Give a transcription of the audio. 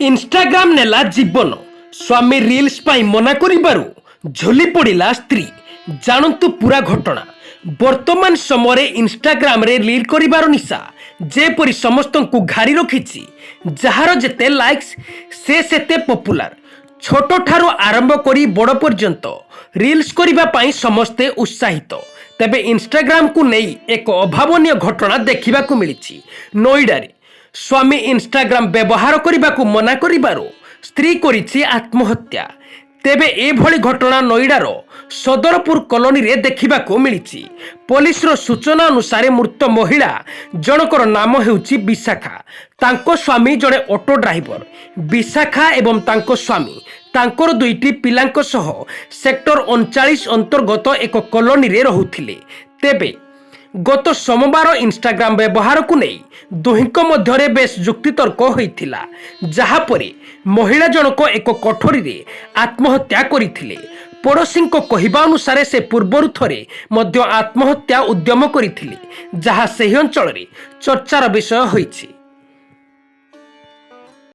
Instagram ନେଲା ଜୀବନ। ସ୍ୱାମୀ reels ପାଇଁ ମନା କରିବାରୁ ଝୁଲି ପଡ଼ିଲା ସ୍ତ୍ରୀ। ଜାଣନ୍ତୁ ପୁରା ଘଟଣା। ବର୍ତ୍ତମାନ ସମୟରେ ଇନଷ୍ଟାଗ୍ରାମରେ ରିଲ୍ କରିବାର ନିଶା ଯେପରି ସମସ୍ତଙ୍କୁ ଘାରି ରଖିଛି। ଯାହାର ଯେତେ ଲାଇକ୍ସ ସେ ସେତେ ପପୁଲାର। ଛୋଟଠାରୁ ଆରମ୍ଭ କରି ବଡ଼ ପର୍ଯ୍ୟନ୍ତ ରିଲ୍ସ କରିବା ପାଇଁ ସମସ୍ତେ ଉତ୍ସାହିତ। ତେବେ ଇନଷ୍ଟାଗ୍ରାମକୁ ନେଇ ଏକ ଅଭାବନୀୟ ଘଟଣା ଦେଖିବାକୁ ମିଳିଛି। ନୋଇଡାରେ ସ୍ୱାମୀ ଇନଷ୍ଟାଗ୍ରାମ ବ୍ୟବହାର କରିବାକୁ ମନା କରିବାରୁ ସ୍ତ୍ରୀ କରିଛି ଆତ୍ମହତ୍ୟା। ତେବେ ଏଭଳି ଘଟଣା ନୋଇଡାର ସଦରପୁର କଲୋନୀରେ ଦେଖିବାକୁ ମିଳିଛି। ପୋଲିସର ସୂଚନା ଅନୁସାରେ ମୃତ ମହିଳା ଜଣକର ନାମ ହେଉଛି ବିଶାଖା। ତାଙ୍କ ସ୍ୱାମୀ ଜଣେ ଅଟୋ ଡ୍ରାଇଭର। ବିଶାଖା ଏବଂ ତାଙ୍କ ସ୍ୱାମୀ ତାଙ୍କର ଦୁଇଟି ପିଲାଙ୍କ ସହ ସେକ୍ଟର 39 ଅନ୍ତର୍ଗତ ଏକ କଲୋନୀରେ ରହୁଥିଲେ। ତେବେ ଗତ ସୋମବାର ଇନଷ୍ଟାଗ୍ରାମ ବ୍ୟବହାରକୁ ନେଇ ଦୁହିଁଙ୍କ ମଧ୍ୟରେ ବେଶ ଯୁକ୍ତିତର୍କ ହୋଇଥିଲା। ଯାହାପରେ ମହିଳା ଜଣକ ଏକ କୋଠରୀରେ ଆତ୍ମହତ୍ୟା କରିଥିଲେ। ପଡ଼ୋଶୀଙ୍କ କହିବା ଅନୁସାରେ ସେ ପୂର୍ବରୁ ଥରେ ମଧ୍ୟ ଆତ୍ମହତ୍ୟା ଉଦ୍ୟମ କରିଥିଲେ, ଯାହା ସେହି ଅଞ୍ଚଳରେ ଚର୍ଚ୍ଚାର ବିଷୟ ହୋଇଛି।